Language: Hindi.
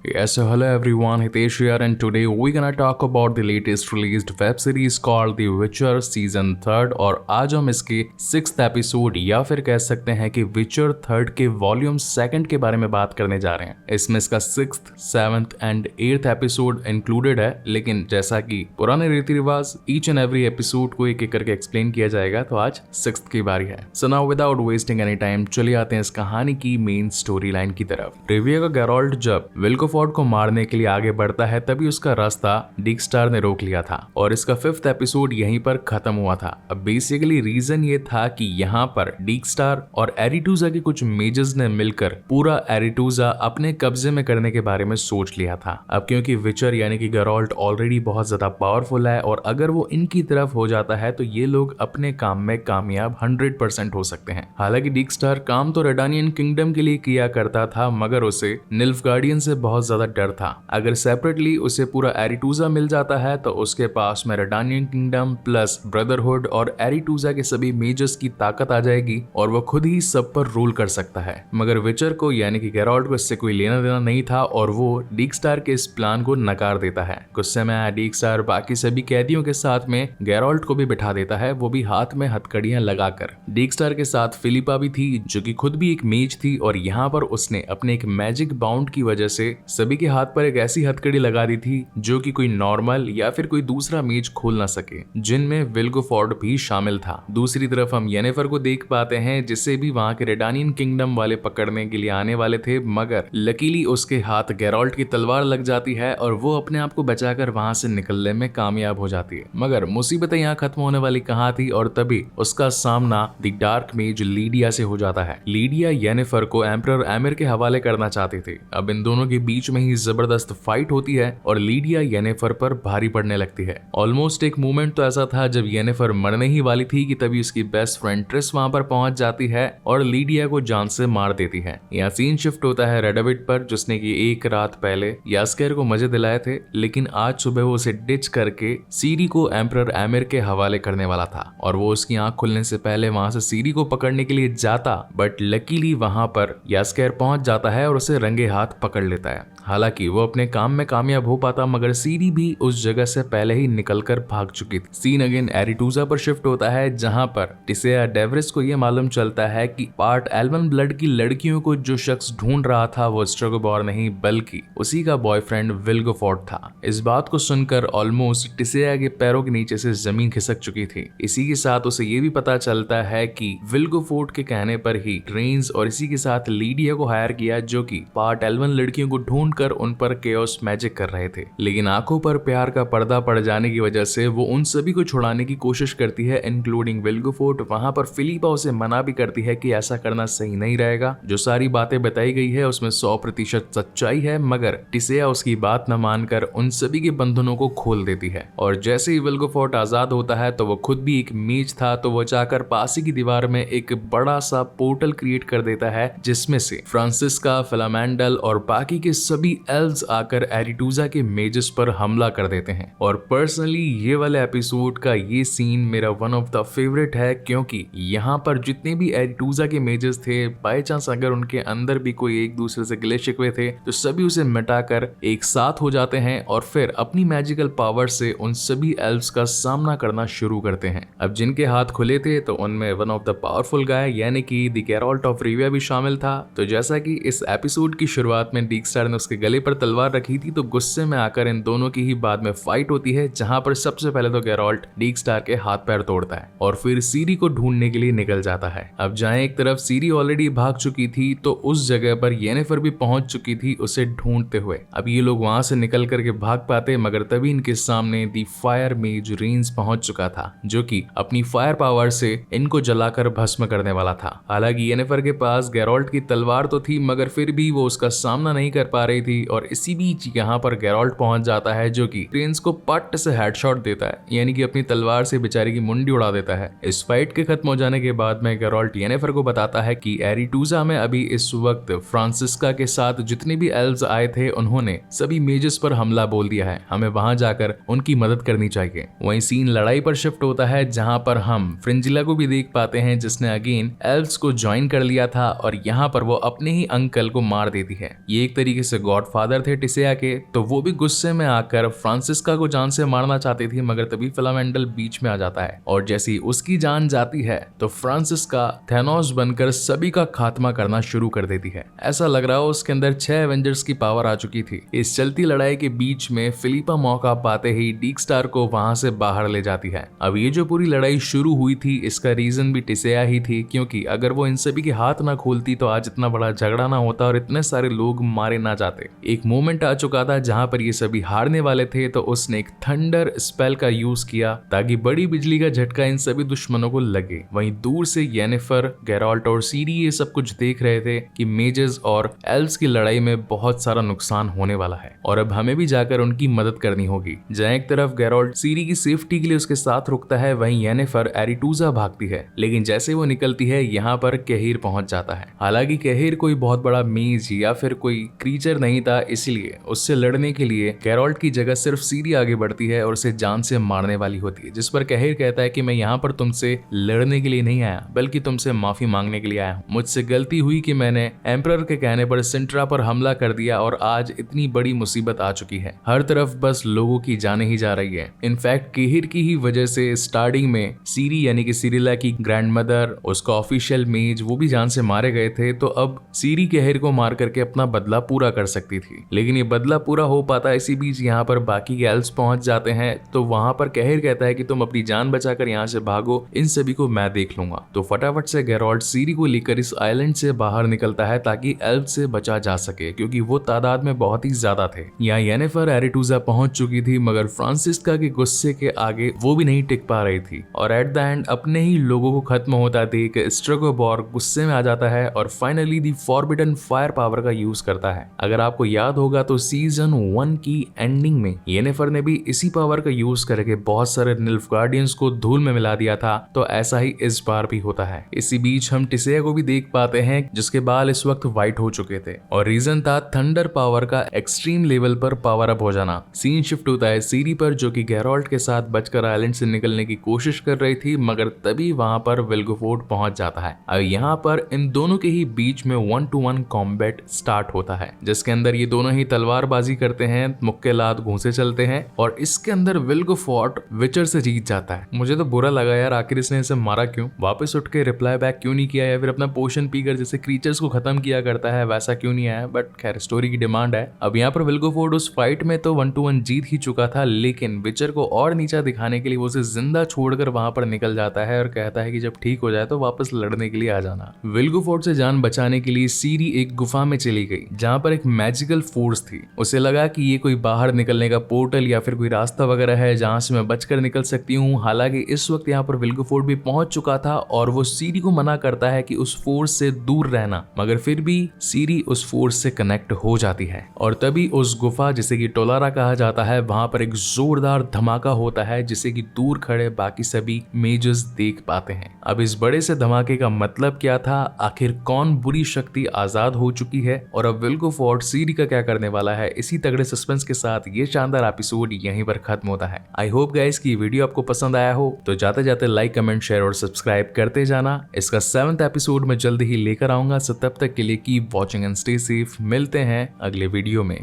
Yes, so hello everyone, Hitesh here, and today we're gonna talk about the latest released web series called The Witcher Season 3rd और आज हम इसके 6th एपिसोड या फिर कह सकते हैं कि विचर 3rd के वॉल्यूम 2nd के बारे में बात करने जा रहे हैं। इसमें इसका 6th, 7th and 8th episode included है, लेकिन जैसा कि पुराने रीति रिवाज ईच एंड एवरी एपिसोड को एक एक करके एक्सप्लेन किया जाएगा, तो आज 6th की बारी है। So now without wasting any time चलिए आते हैं इस कहानी की मेन स्टोरी लाइन की तरफ। रिविया का गैरोल्ट जब विल्कोफोर्ड को मारने के लिए आगे बढ़ता है तभी उसका रास्ता डीक्स्टार ने रोक लिया था और इसका 5th एपिसोड यहीं पर खत्म हुआ था। अब बेसिकली रीजन ये था कि यहाँ पर डीक्स्टार और एरिटूजा के कुछ मेजर्स ने मिलकर पूरा एरिटूजा अपने कब्जे में करने के बारे में सोच लिया था। अब क्योंकि विचर यानी कि गैरोल्ट ऑलरेडी बहुत ज्यादा पावरफुल है और अगर वो इनकी तरफ हो जाता है तो ये लोग अपने काम में कामयाब 100% हो सकते हैं। हालांकि डीक्स्टार काम तो रेडानियन किंगडम के लिए किया करता था, मगर उसे निल्फगार्डियन से बहुत ज्यादा डर था। अगर सेपरेटली उसे पूरा एरिटूजा मिल जाता है तो उसके पास में रेडानियन किंगडम प्लस ब्रदरहुड और एरिटूजा के सभी मेजर्स की ताकत आ जाएगी और वो खुद ही सब पर रूल कर सकता है। मगर विचर को यानी कि गैरोल्ट को इससे कोई लेना देना नहीं था और वो डीक्स्टार के इस प्लान को नकार देता है। गुस्से में आया डीक्स्टार बाकी सभी कैदियों के साथ में गैरोल्ट को भी बिठा देता है, वो भी हाथ में हथकड़ियां लगाकर। डीक्स्टार के साथ फिलिपा भी थी जो कि खुद भी एक मेज थी और यहाँ पर उसने अपने एक मैजिक बाउंड की वजह से सभी के हाथ पर एक ऐसी हथकड़ी लगा दी थी जो कि कोई नॉर्मल या फिर कोई दूसरा मेज खोल ना सके, जिनमें विल्कोफोर्ड भी शामिल था। दूसरी तरफ हम येनिफर को देख पाते हैं जिसे भी वहां के रेडानियन किंगडम वाले पकड़ने के लिए आने वाले थे, मगर लकीली उसके हाथ गैरोल्ट की तलवार लग जाती है और वो अपने आप को बचाकर वहां से निकलने में कामयाब हो जाती है। मगर मुसीबतें यहाँ खत्म होने वाली कहाँ थी और तभी उसका सामना द डार्क मेज लीडिया से हो जाता है। लीडिया येनिफर को एम्परर एमिर के हवाले करना चाहते थे। अब इन दोनों के बीच में ही जबरदस्त फाइट होती है और लीडिया येनिफर पर भारी पड़ने लगती है। ऑलमोस्ट एक मोमेंट तो ऐसा था जब येनिफर मरने ही वाली थी कि तभी उसकी बेस्ट फ्रेंड ट्रिस वहां पर पहुंच जाती है और लीडिया को जान से मार देती है। यहाँ सीन शिफ्ट होता है रेडाविड पर, जिसने की एक रात पहले यास्केर को मजे दिलाए थे, लेकिन आज सुबह वो उसे डिच करके सीरी को एम्परर एमिर के हवाले करने वाला था और वो उसकी आंख खुलने से पहले वहां से सीरी को पकड़ने के लिए जाता, बट लकीली वहां पर यास्केर पहुंच जाता है और उसे रंगे हाथ पकड़ लेता है। हालांकि वो अपने काम में कामयाब हो पाता, मगर सीरी भी उस जगह से पहले ही निकलकर भाग चुकी थी। सीन अगेन एरिटूजा पर शिफ्ट होता है जहां पर टिसेया डेवरिस को यह मालूम चलता है कि पार्ट एल्वन ब्लड की लड़कियों को जो शख्स ढूंढ रहा था वो स्ट्रेगोबॉर नहीं बल्कि उसी का बॉयफ्रेंड विल्कोफोर्ड था। इस बात को सुनकर ऑलमोस्ट टिसेया के पैरों के नीचे से जमीन खिसक चुकी थी। इसी के साथ उसे ये भी पता चलता है कि विल्कोफोर्ड के कहने पर ही ट्रेन्स और इसी के साथ लीडिया को हायर किया जो कि पार्ट एल्वन लड़कियों को ढूंढ कर उन पर केओस मैजिक कर रहे थे। लेकिन आंखों पर प्यार का पर्दा पड़ जाने की वजह से वो उन सभी को छुड़ाने की कोशिश करती है, इंक्लूडिंग विल्कोफोर्ड। वहां पर फिलिपा उसे मना भी करती है कि ऐसा करना सही नहीं रहेगा। जो सारी बातें बताई गई है उसमें 100% सच्चाई है, मगर टिसेया उसकी बात न मानकर उन सभी के बंधनों को खोल देती है। और जैसे ही विल्कोफोर्ड आजाद होता है तो वो खुद भी एक मेज था, तो वो जाकर पास ही की दीवार में एक बड़ा सा पोर्टल क्रिएट कर देता है जिसमें से फ्रांसिस्का, फिलामेंडल और बाकी के सभी एल्व्स आकर एरिटूजा के मेजर्स पर हमला कर देते हैं। और पर्सनली ये वाले एपिसोड का ये सीन मेरा वन ऑफ द फेवरेट है, क्योंकि यहाँ पर जितने भी एरिटूजा के मेजर्स थे, बाय चांस अगर उनके अंदर भी कोई एक दूसरे से गिले शिकवे थे तो सभी उसे मिटाकर एक साथ हो जाते हैं और फिर अपनी मैजिकल पावर से उन सभी एल्व्स का सामना करना शुरू करते हैं। अब जिनके हाथ खुले थे तो उनमें one of the powerful guy यानी कि द गैरोल्ट ऑफ रिविया भी शामिल था। तो जैसा कि इस एपिसोड की शुरुआत में डीक्स्टार ने उसके गले पर तलवार रखी थी, तो गुस्से में आकर इन दोनों की ही बाद में फाइट होती है, जहां पर सबसे पहले तो गैरोल्ट डीक्स्टार के हाथ पैर तोड़ता है और फिर सीरी को ढूंढने के लिए निकल जाता है। अब जहां एक तरफ सीरी ऑलरेडी भाग चुकी थी तो उस जगह पर येनिफर भी पहुंच चुकी थी उसे ढूंढते हुए। अब ये लोग वहां से निकल करके भाग पाते, मगर तभी इनके सामने दी फायर मेज रेंस पहुंच चुका था जो कि अपनी फायर पावर से इनको जलाकर भस्म करने वाला था। हालांकि येनिफर के पास गैरोल्ट की तलवार तो थी, मगर फिर भी वो उसका सामना नहीं कर पा रही थी और इसी बीच यहाँ पर गैरोल्ट पहुंच जाता है जो कि ट्रेन्स को पट से हेडशॉट देता है, यानी कि अपनी तलवार से बेचारी की मुंडी उड़ा देता है। इस फाइट के खत्म हो जाने के बाद में गैरोल्ट येनिफर को बताता है कि एरिटूजा में अभी इस वक्त फ्रांसिस्का के साथ जितने भी एल्व्स आए थे उन्होंने सभी मेजर्स पर हमला बोल दिया है, हमें वहां जाकर उनकी मदद करनी चाहिए। वहीं सीन लड़ाई पर शिफ्ट होता है जहां पर हम फ्रिंजिला को भी देख पाते हैं जिसने अगेन एल्व्स को ज्वाइन कर लिया था और यहाँ पर वो अपने ही अंकल को मार देती है। ये एक तरीके से जैसे गॉडफादर थे टिसेया के, तो वो भी गुस्से में आकर फ्रांसिस्का को जान से मारना चाहती थी, मगर तभी फिलामेंटल बीच में आ जाता है और जैसे ही उसकी जान जाती है तो फ्रांसिस्का थेनोस बनकर सभी का खात्मा करना शुरू कर देती है। ऐसा लग रहा हो उसके अंदर 6 एवेंजर्स की पावर आ चुकी थी। इस चलती लड़ाई के बीच में फिलिपा मौका पाते ही डीक स्टार को वहां से बाहर ले जाती है। अब ये जो पूरी लड़ाई शुरू हुई थी इसका रीजन भी टिसेया ही थी, क्योंकि अगर वो इन सभी के हाथ ना खोलती तो आज इतना बड़ा झगड़ा ना होता और इतने सारे लोग मारे ना जाते। एक मोमेंट आ चुका था जहां पर ये सभी हारने वाले थे, तो उसने एक थंडर स्पेल का यूज किया ताकि बड़ी बिजली का झटका इन सभी दुश्मनों को लगे। वहीं दूर से येनिफर, गेराल्ट और सीरी ये सब कुछ देख रहे थे कि मेजेस और एल्व्स की लड़ाई में बहुत सारा नुकसान होने वाला है और अब हमें भी जाकर उनकी मदद करनी होगी। जहां एक तरफ गेराल्ट सीरी की सेफ्टी के लिए उसके साथ रुकता है, वहीं येनिफर एरिटूजा भागती है, लेकिन जैसे वो निकलती है यहाँ पर कहर पहुंच जाता है। हालांकि कहर कोई बहुत बड़ा मेज या फिर कोई क्रीचर नहीं था, इसलिए उससे लड़ने के लिए गेराल्ट की जगह सिर्फ सीरी आगे बढ़ती है और उसे जान से मारने वाली होती है, जिस पर कहर कहता है कि मैं यहाँ पर तुमसे लड़ने के लिए नहीं आया बल्कि तुमसे माफी मांगने के लिए आया हूँ। मुझसे गलती हुई कि मैंने एम्परर के कहने पर सिंट्रा पर हमला कर दिया और आज इतनी बड़ी मुसीबत आ चुकी है। हर तरफ बस लोगों की जाने ही जा रही है। इनफैक्ट कहर की ही वजह से स्टार्टिंग में सीरी यानी कि सिरिला की ग्रैंडमदर, उसका ऑफिशियल मेज, वो भी जान से मारे गए थे, तो अब सीरी कहर को मार करके अपना बदला पूरा कर सकती थी। लेकिन ये बदला पूरा हो पाता इसी बीच यहाँ पर बाकी के एल्व्स पहुंच जाते हैं, तो वहां पर कहर कहता है कि तुम अपनी जान बचाकर यहाँ से भागो, इन सभी को मैं देख लूंगा। तो फटाफट से गेराल्ट सीरी को लेकर इस आइलैंड से बाहर निकलता है ताकि एल्व्स से बचा जा सके, क्योंकि वो तादाद में बहुत ही ज्यादा थे। यहाँ येनिफर एरिटूजा पहुंच चुकी थी, मगर फ्रांसिस्का के गुस्से के आगे वो भी नहीं टिक पा रही थी और एट द एंड अपने ही लोगों को खत्म होता देख स्ट्रेगोबॉर गुस्से में आ जाता है और finally the forbidden fire power का यूज करता है। अगर आपको याद होगा तो सीजन 1 की एंडिंग में येनिफर ने भी इसी पावर का यूज करके बहुत सारे निल्फगार्डियंस को धूल में मिला दिया था, तो ऐसा ही इस बार भी होता है। इसी बीच हम टिसेया को भी देख पाते हैं जिसके बाल इस वक्त व्हाइट हो चुके थे और रीजन था थंडर पावर का एक्सट्रीम लेवल पर पावर अप हो जाना। सीन शिफ्ट होता है सीरी पर, जो कि गेराल्ट के साथ बचकर आइलैंड से निकलने की कोशिश कर रही थी, मगर तभी वहां पर विल्गेफोर्ड पहुंच जाता है। अब यहाँ पर इन दोनों के ही बीच में 1-to-1 कॉम्बैट स्टार्ट होता है, जिसके अंदर ये दोनों ही तलवारबाजी करते हैं, मुक्के लात घूंसे चलते हैं और इसके अंदर विल्गेफोर्ड विचर से जीत जाता है। मुझे तो बुरा लगा यार, आखिर इसने इसे मारा क्यों, वापस उठ के रिप्लाई बैक क्यों नहीं किया या फिर अपना पोशन पीकर जैसे क्रीचर्स को खत्म किया करता है वैसा क्यों नहीं आया। बट खैर स्टोरी की डिमांड है। अब यहाँ पर विल्गेफोर्ड उस फाइट में तो 1-to-1 जीत ही चुका था, लेकिन विचर को और नीचा दिखाने के लिए वो उसे जिंदा छोड़कर वहां पर निकल जाता है और कहता है कि जब ठीक हो जाए तो वापस लड़ने के लिए आ जाना। विल्गेफोर्ड से जान बचाने के लिए सीरी एक गुफा में चली गई जहां पर एक मैजिकल फोर्स थी। उसे लगा कि ये कोई बाहर निकलने का पोर्टल या फिर कोई रास्ता वगैरह है जहां से मैं बचकर निकल सकती हूँ। हालांकि इस वक्त यहाँ पर विल्गेफोर्ड भी पहुंच चुका था और वो सीरी को मना करता है कि उस फोर्स से दूर रहना, मगर फिर भी सीरी उस फोर्स से कनेक्ट हो जाती है और तभी उस गुफा, जिसे कि टोलारा कहा जाता है, वहां पर एक जोरदार धमाका होता है जिसे कि दूर खड़े बाकी सभी मेजर्स देख पाते हैं। अब इस बड़े से धमाके का मतलब क्या था, आखिर कौन बुरी शक्ति आजाद हो चुकी है और अब विल्गेफोर्ड सीरी का क्या करने वाला है, इसी तगड़े सस्पेंस के साथ ये शानदार एपिसोड यहीं पर खत्म होता है। आई होप गाइस कि वीडियो आपको पसंद आया हो, तो जाते जाते लाइक, कमेंट, शेयर और सब्सक्राइब करते जाना। इसका 7th एपिसोड में जल्द ही लेकर आऊंगा, सो तब तक के लिए keep watching and stay safe. मिलते हैं अगले वीडियो में।